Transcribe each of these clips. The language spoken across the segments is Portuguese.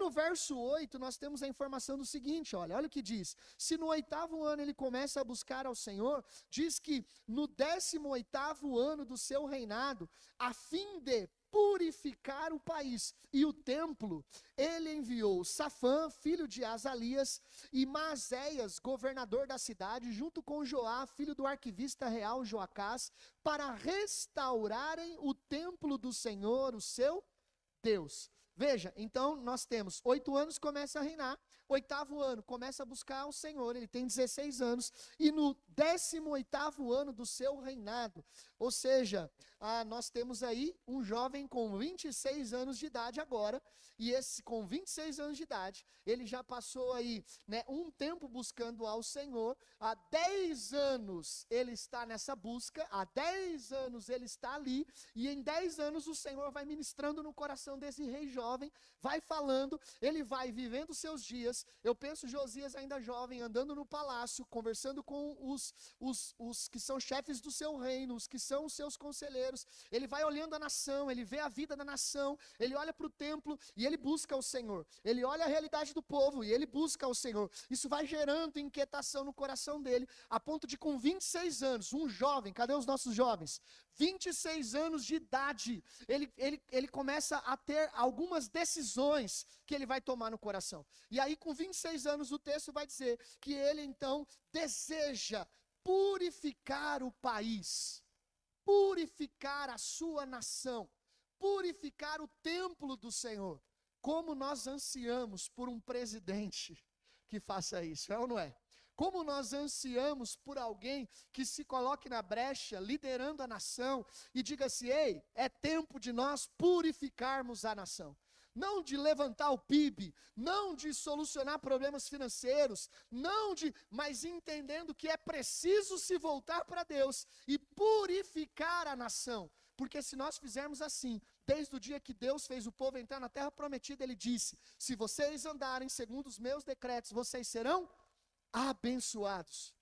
no verso 8, nós temos a informação do seguinte, olha o que diz. Se no 8º ano ele começa a buscar ao Senhor, diz que no 18º ano do seu reinado, a fim de purificar o país e o templo, ele enviou Safã, filho de Azalias, e Maazéias, governador da cidade, junto com Joá, filho do arquivista real Joacás, para restaurarem o templo do Senhor, o seu Deus. Veja, então nós temos 8 anos, começa a reinar, 8º ano, começa a buscar o Senhor, ele tem 16 anos, e no 18º ano do seu reinado, ou seja, nós temos aí um jovem com 26 anos de idade agora, e esse com 26 anos de idade, ele já passou aí, um tempo buscando ao Senhor, há 10 anos ele está nessa busca, há 10 anos ele está ali, e em 10 anos o Senhor vai ministrando no coração desse rei jovem, vai falando, ele vai vivendo seus dias. Eu penso Josias ainda jovem, andando no palácio, conversando com os que são chefes do seu reino, os que são os seus conselheiros. Ele vai olhando a nação, ele vê a vida da nação, ele olha para o templo e ele busca o Senhor. Ele olha a realidade do povo e ele busca o Senhor. Isso vai gerando inquietação no coração dele, a ponto de com 26 anos, um jovem, cadê os nossos jovens? 26 anos de idade, ele começa a ter algumas decisões que ele vai tomar no coração. E aí com 26 anos o texto vai dizer que ele então deseja purificar o país, purificar a sua nação, purificar o templo do Senhor. Como nós ansiamos por um presidente que faça isso, é ou não é? Como nós ansiamos por alguém que se coloque na brecha, liderando a nação, e diga assim, ei, é tempo de nós purificarmos a nação. Não de levantar o PIB, não de solucionar problemas financeiros, mas entendendo que é preciso se voltar para Deus e purificar a nação. Porque se nós fizermos assim, desde o dia que Deus fez o povo entrar na terra prometida, ele disse, se vocês andarem segundo os meus decretos, vocês serão abençoados.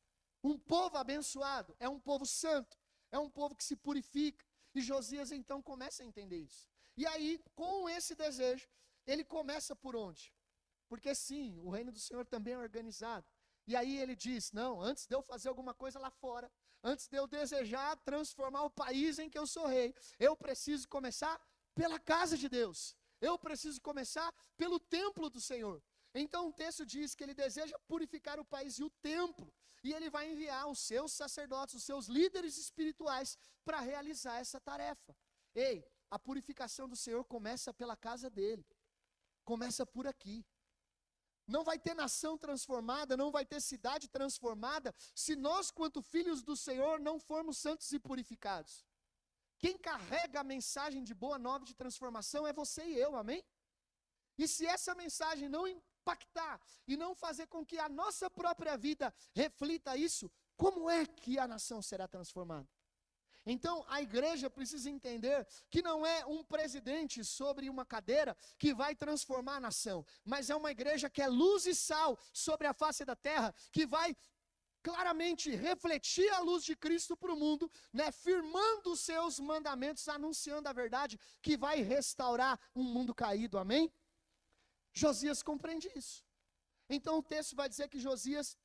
Um povo abençoado é um povo santo, é um povo que se purifica. E Josias então começa a entender isso. E aí, com esse desejo, ele começa por onde? Porque sim, o reino do Senhor também é organizado. E aí ele diz, não, antes de eu fazer alguma coisa lá fora, antes de eu desejar transformar o país em que eu sou rei, eu preciso começar pela casa de Deus. Eu preciso começar pelo templo do Senhor. Então o texto diz que ele deseja purificar o país e o templo, e ele vai enviar os seus sacerdotes, os seus líderes espirituais, para realizar essa tarefa. Ei, a purificação do Senhor começa pela casa dele, começa por aqui. Não vai ter nação transformada, não vai ter cidade transformada, se nós, quanto filhos do Senhor, não formos santos e purificados. Quem carrega a mensagem de boa nova de transformação é você e eu, amém? E se essa mensagem não impactar e não fazer com que a nossa própria vida reflita isso, como é que a nação será transformada? Então a igreja precisa entender que não é um presidente sobre uma cadeira que vai transformar a nação, mas é uma igreja que é luz e sal sobre a face da terra, que vai claramente refletir a luz de Cristo para o mundo, firmando os seus mandamentos, anunciando a verdade, que vai restaurar um mundo caído, amém? Josias compreende isso. Então o texto vai dizer que Josias,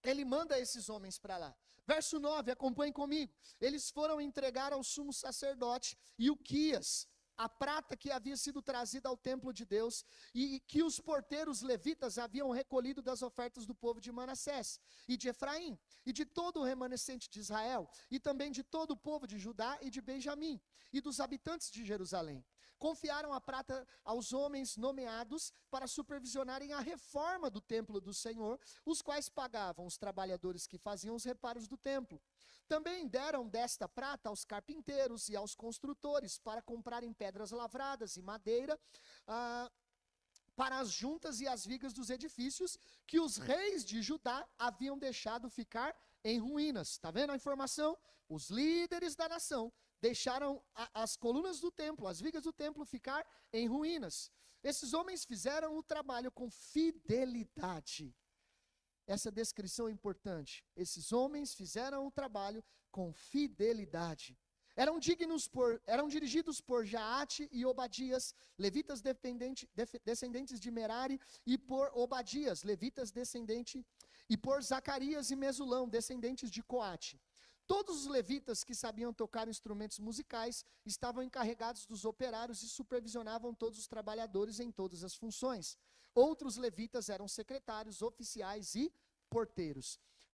ele manda esses homens para lá. Verso 9, acompanhem comigo. Eles foram entregar ao sumo sacerdote Ilquias a prata que havia sido trazida ao templo de Deus e que os porteiros levitas haviam recolhido das ofertas do povo de Manassés e de Efraim e de todo o remanescente de Israel e também de todo o povo de Judá e de Benjamim e dos habitantes de Jerusalém. Confiaram a prata aos homens nomeados para supervisionarem a reforma do templo do Senhor, os quais pagavam os trabalhadores que faziam os reparos do templo. Também deram desta prata aos carpinteiros e aos construtores para comprarem pedras lavradas e madeira para as juntas e as vigas dos edifícios que os reis de Judá haviam deixado ficar em ruínas. Está vendo a informação? Os líderes da nação deixaram as colunas do templo, as vigas do templo ficar em ruínas. Esses homens fizeram o trabalho com fidelidade. Essa descrição é importante. Esses homens fizeram o trabalho com fidelidade. Eram dirigidos por Jaate e Obadias, levitas descendentes de Merari, e por Obadias, levitas e por Zacarias e Mesulão, descendentes de Coate. Todos os levitas que sabiam tocar instrumentos musicais estavam encarregados dos operários e supervisionavam todos os trabalhadores em todas as funções. Outros levitas eram secretários, oficiais e porteiros.